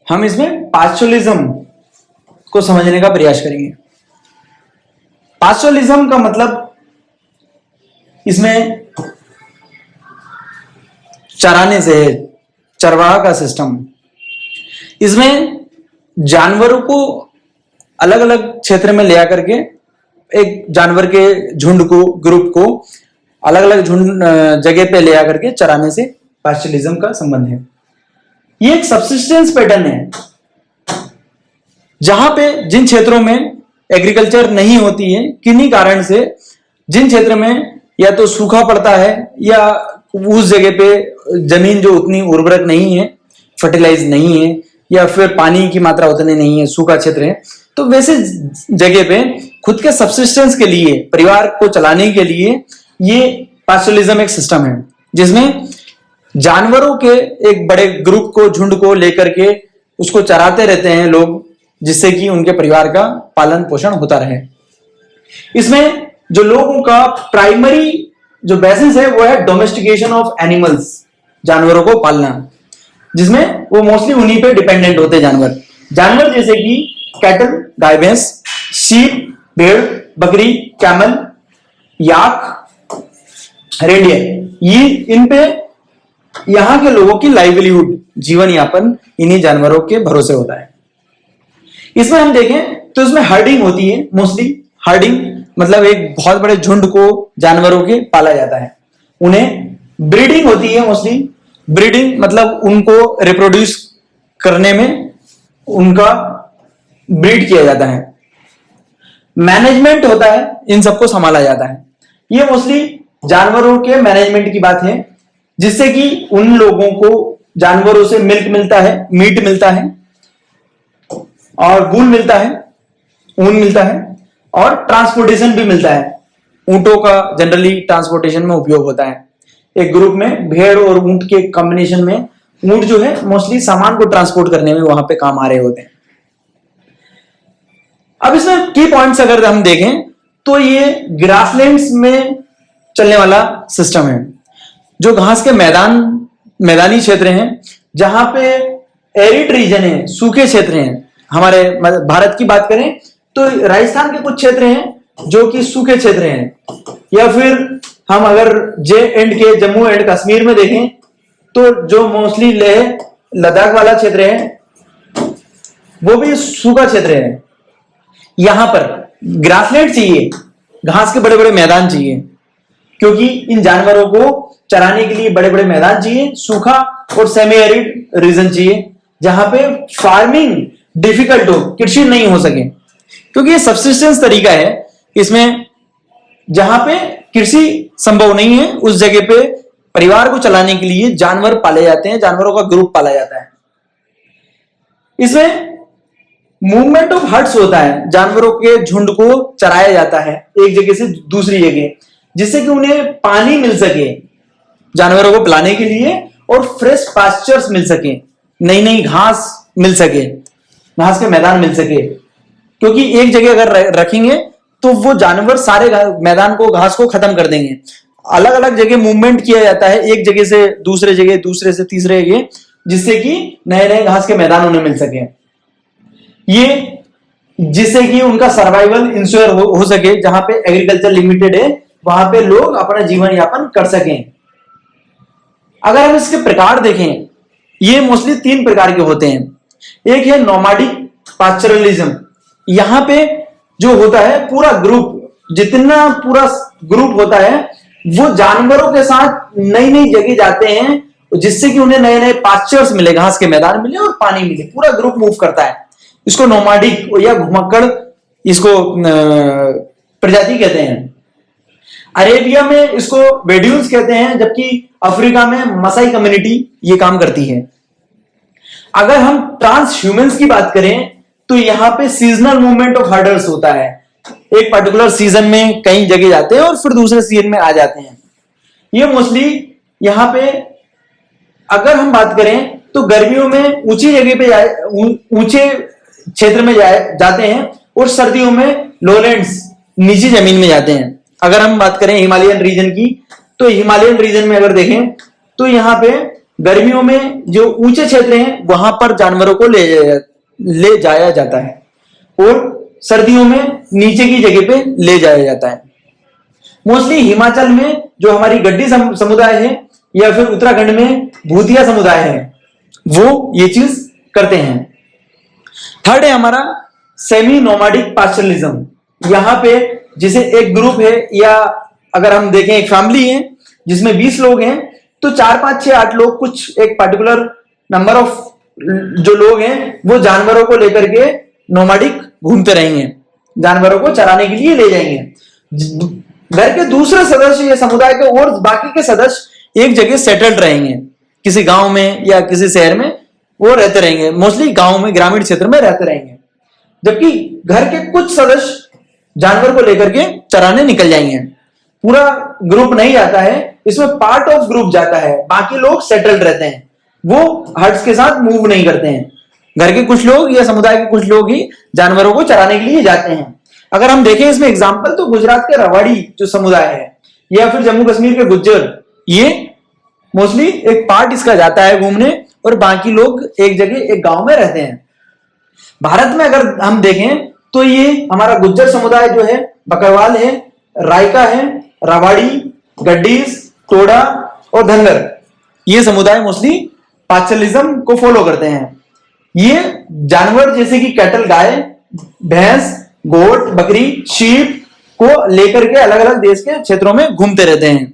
हम इसमें पास्चुरलिज्म को समझने का प्रयास करेंगे। पास्चुरलिज्म का मतलब इसमें चराने से है, चरवाहा का सिस्टम। इसमें जानवरों को अलग अलग क्षेत्र में ले आकर के एक जानवर के झुंड को, ग्रुप को अलग अलग झुंड जगह पे ले आकर के चराने से पास्चुरलिज्म का संबंध है। ये एक सबसिस्टेंस पैटर्न है, जहां पे जिन क्षेत्रों में एग्रीकल्चर नहीं होती है, किन्हीं कारण से जिन क्षेत्र में या तो सूखा पड़ता है या उस जगह पे जमीन जो उतनी उर्वरक नहीं है, फर्टिलाइज नहीं है, या फिर पानी की मात्रा उतनी नहीं है, सूखा क्षेत्र है, तो वैसे जगह पे खुद के सबसिस्टेंस के लिए, परिवार को चलाने के लिए ये पास्चुरलिज्म एक सिस्टम है, जिसमें जानवरों के एक बड़े ग्रुप को, झुंड को लेकर के उसको चराते रहते हैं लोग, जिससे कि उनके परिवार का पालन पोषण होता रहे। इसमें जो लोगों का प्राइमरी जो बेसिस है वो है डोमेस्टिकेशन ऑफ एनिमल्स, जानवरों को पालना, जिसमें वो मोस्टली उन्हीं पे डिपेंडेंट होते हैं। जानवर जैसे कि कैटल, गाय भैंस, शीप, भेड़, बकरी, कैमल, याक, रेंडियर, ये इन पे यहां के लोगों की लाइवलीहुड, जीवन यापन इन्हीं जानवरों के भरोसे होता है। इसमें हम देखें तो इसमें हर्डिंग होती है, मोस्टली हर्डिंग मतलब एक बहुत बड़े झुंड को जानवरों के पाला जाता है। उन्हें ब्रीडिंग होती है, मोस्टली ब्रीडिंग मतलब उनको रिप्रोड्यूस करने में उनका ब्रीड किया जाता है। मैनेजमेंट होता है, इन सबको संभाला जाता है। ये मोस्टली जानवरों के मैनेजमेंट की बात है, जिससे कि उन लोगों को जानवरों से मिल्क मिलता है, मीट मिलता है और वूल मिलता है, ऊन मिलता है, और ट्रांसपोर्टेशन भी मिलता है। ऊंटों का जनरली ट्रांसपोर्टेशन में उपयोग होता है। एक ग्रुप में भेड़ और ऊंट के कॉम्बिनेशन में ऊंट जो है मोस्टली सामान को ट्रांसपोर्ट करने में वहां पे काम आ रहे होते हैं। अब इसमें की पॉइंट्स अगर हम देखें तो ये ग्रासलैंड्स में चलने वाला सिस्टम है। जो घास के मैदानी क्षेत्र हैं, जहां पे एरिड रीजन है, सूखे क्षेत्र हैं। हमारे भारत की बात करें तो राजस्थान के कुछ क्षेत्र हैं जो कि सूखे क्षेत्र हैं, या फिर हम अगर जे के जम्मू एंड कश्मीर में देखें तो जो मोस्टली लेह लद्दाख वाला क्षेत्र है वो भी सूखा क्षेत्र है। यहां पर ग्रासलैंड चाहिए, घास के बड़े बड़े मैदान चाहिए, क्योंकि इन जानवरों को चराने के लिए बड़े बड़े मैदान चाहिए। सूखा और सेमी एरिड रीजन चाहिए, जहां पे फार्मिंग डिफिकल्ट हो, कृषि नहीं हो सके, क्योंकि ये सबसिस्टेंस तरीका है। इसमें जहां पे कृषि संभव नहीं है, उस जगह पे परिवार को चलाने के लिए जानवर पाले जाते हैं, जानवरों का ग्रुप पाला जाता है। इसमें मूवमेंट ऑफ हर्ड्स होता है, जानवरों के झुंड को चराया जाता है एक जगह से दूसरी जगह, जिससे कि उन्हें पानी मिल सके जानवरों को पिलाने के लिए, और फ्रेश पास्चर्स मिल सके, नई नई घास मिल सके, घास के मैदान मिल सके। क्योंकि एक जगह अगर रखेंगे तो वो जानवर सारे मैदान को, घास को खत्म कर देंगे। अलग अलग जगह मूवमेंट किया जाता है, एक जगह से दूसरे जगह, दूसरे से तीसरे जगह, जिससे कि नए नए घास के मैदान उन्हें मिल सके। ये जिससे कि उनका सर्वाइवल इंश्योर हो सके, जहां पे एग्रीकल्चर लिमिटेड है वहां पे लोग अपना जीवन यापन कर सकें। अगर हम इसके प्रकार देखें, ये मोस्टली 3 प्रकार के होते हैं। एक है नोमैडिक पास्चुरलिज्म, यहां पे जो होता है पूरा ग्रुप, जितना पूरा ग्रुप होता है वो जानवरों के साथ नई नई जगह जाते हैं, जिससे कि उन्हें नए नए पास्चर्स मिले, घास के मैदान मिले और पानी मिले। पूरा ग्रुप मूव करता है। इसको नोमैडिक या घुमक्कड़ इसको प्रजाति कहते हैं। अरेबिया में इसको बेड्यूल्स कहते हैं, जबकि अफ्रीका में मसाई कम्युनिटी ये काम करती है। अगर हम ट्रांस ह्यूमंस की बात करें तो यहां पे सीजनल मूवमेंट ऑफ हर्डर्स होता है। एक पर्टिकुलर सीजन में कई जगह जाते हैं और फिर दूसरे सीजन में आ जाते हैं। ये मोस्टली यहां पे अगर हम बात करें तो गर्मियों में ऊंची जगह पे ऊंचे क्षेत्र में जाते हैं, और सर्दियों में लोलैंड्स, नीची जमीन में जाते हैं। अगर हम बात करें हिमालयन रीजन की, तो हिमालयन रीजन में अगर देखें तो यहाँ पे गर्मियों में जो ऊंचे क्षेत्र हैं वहां पर जानवरों को ले जाया जाता है, और सर्दियों में नीचे की जगह पे ले जाया जाता है। मोस्टली हिमाचल में जो हमारी गड्डी समुदाय है या फिर उत्तराखंड में भूतिया समुदाय है, वो ये चीज करते हैं। थर्ड है हमारा सेमी नोमैडिक पास्चरलिज्म। यहाँ पे जिसे एक ग्रुप है, या अगर हम देखें एक फैमिली है जिसमें 20 लोग हैं, तो 4, 5, 6, 8 लोग कुछ एक पर्टिकुलर नंबर ऑफ जो लोग हैं वो जानवरों को लेकर के नोमैडिक घूमते रहेंगे, जानवरों को चराने के लिए ले जाएंगे। घर के दूसरे सदस्य या समुदाय के और बाकी के सदस्य एक जगह सेटल्ड रहेंगे, किसी गांव में या किसी शहर में वो रहते रहेंगे, मोस्टली गांव में, ग्रामीण क्षेत्र में रहते रहेंगे। जबकि घर के कुछ सदस्य जानवर को लेकर के चराने निकल जाएंगे। पूरा ग्रुप नहीं जाता है, इसमें पार्ट ऑफ ग्रुप जाता है, बाकी लोग सेटल्ड रहते हैं, वो हर्ड्स के साथ मूव नहीं करते हैं। घर के कुछ लोग या समुदाय के कुछ लोग ही जानवरों को चराने के लिए जाते हैं। अगर हम देखें इसमें एग्जाम्पल, तो गुजरात के रवाड़ी जो समुदाय है या फिर जम्मू कश्मीर के गुज्जर, ये मोस्टली एक पार्ट इसका जाता है घूमने, और बाकी लोग एक जगह एक गांव में रहते हैं। भारत में अगर हम देखें तो ये हमारा गुज्जर समुदाय जो है, बकरवाल है, रायका है, रवाड़ी, गड्डीज, टोडा और धनगर, ये समुदाय मोस्टली पास्चरलिज्म को फॉलो करते हैं। ये जानवर जैसे कि कैटल, गाय, भैंस, गोट, बकरी, शीप को लेकर के अलग अलग देश के क्षेत्रों में घूमते रहते हैं।